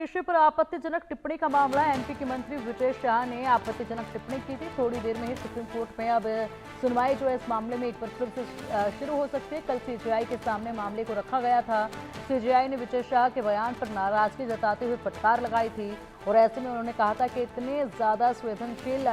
विषय पर आपत्तिजनक टिप्पणी का मामला। एमपी के मंत्री विजय शाह ने आपत्तिजनक टिप्पणी की थी। थोड़ी देर में ही सुप्रीम कोर्ट में अब सुनवाई जो है इस मामले में एक बार फिर से शुरू हो सकती है। कल सीजेआई के सामने मामले को रखा गया था। सीजेआई ने विजय शाह के बयान पर नाराजगी जताते हुए फटकार लगाई थी और ऐसे में उन्होंने कहा था कि इतने ज्यादा संवेदनशील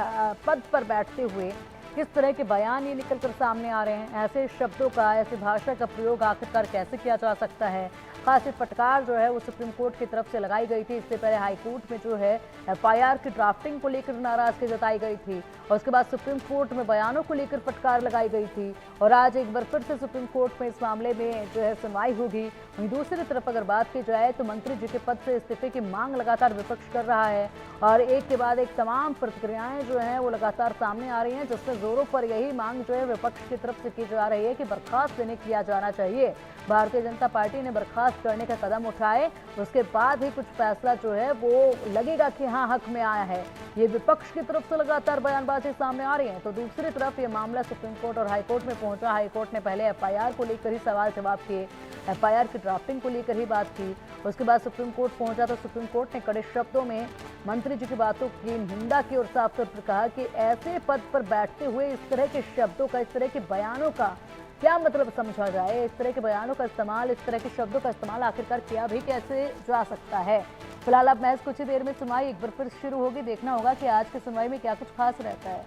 पद पर बैठते हुए किस तरह के बयान ये निकलकर सामने आ रहे हैं। ऐसे शब्दों का, ऐसी भाषा का प्रयोग आखिरकार कैसे किया जा सकता है। खासी फटकार जो है वो सुप्रीम कोर्ट की तरफ से लगाई गई थी। इससे पहले हाई कोर्ट में जो है एफआईआर की ड्राफ्टिंग को लेकर नाराजगी जताई गई थी और उसके बाद सुप्रीम कोर्ट में बयानों को लेकर फटकार लगाई गई थी और आज एक बार फिर से सुप्रीम कोर्ट में इस मामले में जो है सुनवाई होगी। वहीं दूसरी तरफ अगर बात की जाए तो मंत्री जी के पद से इस्तीफे की मांग लगातार विपक्ष कर रहा है और एक के बाद एक तमाम प्रतिक्रियाएं जो हैं वो लगातार सामने आ रही हैं, जिसमें जोरों पर यही मांग जो है विपक्ष की तरफ से की जा रही है कि बर्खास्त इन्हें किया जाना चाहिए। भारतीय जनता पार्टी ने बर्खास्त करने का कदम उठाए, उसके बाद ही कुछ फैसला जो है वो लगेगा कि हाँ हक में आया है। ये विपक्ष की तरफ से लगातार बयानबाजी सामने आ रही है। तो दूसरी तरफ ये मामला सुप्रीम कोर्ट और हाई कोर्ट में पहुंचा। हाई कोर्ट ने पहले एफआईआर को लेकर ही सवाल जवाब किए, एफआईआर की ड्राफ्टिंग को लेकर ही बात की। उसके बाद सुप्रीम कोर्ट पहुंचा तो सुप्रीम कोर्ट ने कड़े शब्दों में मंत्री जी की बातों की निंदा की और साफ तौर पर कहा कि ऐसे पद पर बैठते हुए इस तरह के शब्दों का, इस तरह के बयानों का क्या मतलब समझा जाए। इस तरह के बयानों का इस्तेमाल, इस तरह के शब्दों का इस्तेमाल आखिरकार किया भी कैसे जा सकता है। फिलहाल अब महज कुछ ही देर में सुनवाई एक बार फिर शुरू होगी। देखना होगा कि आज की सुनवाई में क्या कुछ खास रहता है।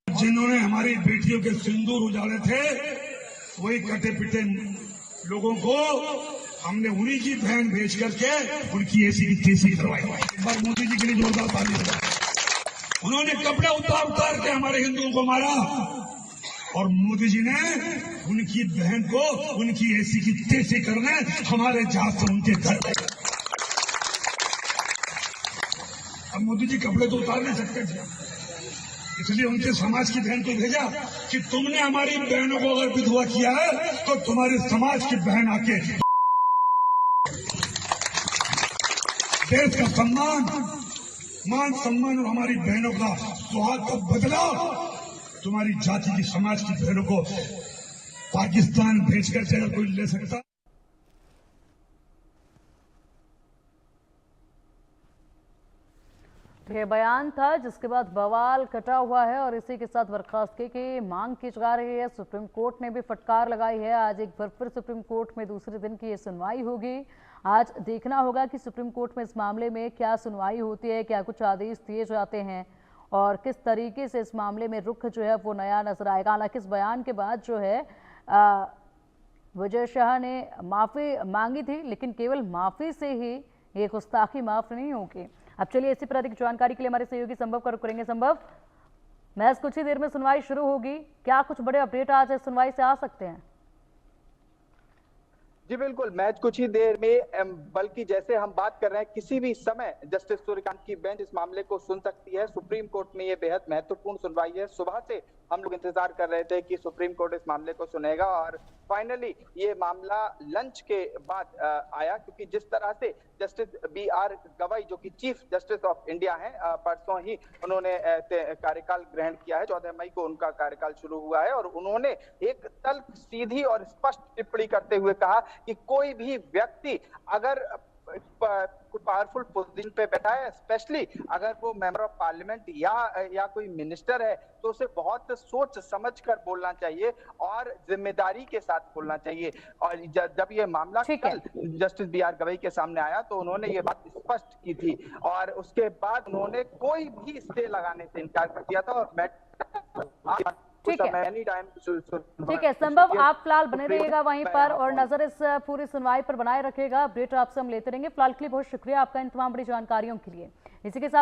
जिन्होंने हमारी बेटियों के सिंदूर उजाड़े थे, वही कटे पिटे लोगों को हमने उन्हीं की बहन भेज करके उनकी ऐसी की तैसी करवाई। एक बार मोदी जी के लिए जोरदार ताली बजाएं। उन्होंने कपड़े उतार उतार के हमारे हिंदुओं को मारा और मोदी जी ने उनकी बहन को उनकी ऐसी की तैसी करने हमारे जहाज से उनके घर गए। अब मोदी जी कपड़े तो उतार नहीं सकते थे, इसलिए उनके समाज की बहन को भेजा कि तुमने हमारी बहनों को अगर विधवा किया है तो तुम्हारे समाज की बहन आके देश का सम्मान, मान सम्मान और हमारी बहनों का सुहाग का बदला तुम्हारी जाति की, समाज की बहनों को पाकिस्तान भेजकर से अगर कोई ले सकता। ये बयान था जिसके बाद बवाल कटा हुआ है और इसी के साथ बर्खास्तगी की मांग की जा रही है। सुप्रीम कोर्ट ने भी फटकार लगाई है। आज एक बार फिर सुप्रीम कोर्ट में दूसरे दिन की ये सुनवाई होगी। आज देखना होगा कि सुप्रीम कोर्ट में इस मामले में क्या सुनवाई होती है, क्या कुछ आदेश दिए जाते हैं और किस तरीके से इस मामले में रुख जो है वो नया नजर आएगा। हालांकि इस बयान के बाद जो है विजय शाह ने माफी मांगी थी, लेकिन केवल माफी से ही ये गुस्ताखी माफ नहीं होगी। अब चलिए इसी पर अधिक जानकारी के लिए हमारे सहयोगी संभव का रुख करेंगे। संभव, महज कुछ ही देर में सुनवाई शुरू होगी, क्या कुछ बड़े अपडेट आज इस सुनवाई से आ सकते हैं? जी बिल्कुल, मैच कुछ ही देर में, बल्कि जैसे हम बात कर रहे हैं किसी भी समय जस्टिस सूर्यकांत की बेंच इस मामले को सुन सकती है। सुप्रीम कोर्ट में ये बेहद महत्वपूर्ण सुनवाई है। सुबह से हम लोग इंतजार कर रहे थे कि सुप्रीम कोर्ट इस मामले को सुनेगा और फाइनली ये मामला लंच के बाद आया, क्योंकि जिस तरह से जस्टिस BR गवई जो कि चीफ जस्टिस ऑफ इंडिया हैं, परसों ही उन्होंने कार्यकाल ग्रहण किया है। 14 मई को उनका कार्यकाल शुरू हुआ है और उन्होंने एक तल्ख सीधी और स्पष्ट टिप्पणी करते हुए कहा कि कोई भी व्यक्ति अगर पावरफुल पोजीशन पे बैठा है, स्पेशली अगर वो मेंबर ऑफ पार्लियामेंट या कोई मिनिस्टर है, तो उसे बहुत सोच समझ कर बोलना चाहिए और जिम्मेदारी के साथ बोलना चाहिए। और जब ये मामला कल जस्टिस BR गवई के सामने आया तो उन्होंने ये बात स्पष्ट की थी और उसके बाद उन्होंने कोई भी स्टे लगाने से इनकार कर दिया था। और ठीक है संभव, आप फिलहाल बने रहिएगा वहीं पर और नजर इस पूरी सुनवाई पर बनाए रखिएगा। अपडेट आपसे हम लेते रहेंगे। फिलहाल के लिए बहुत शुक्रिया आपका इन तमाम बड़ी जानकारियों के लिए। इसी के साथ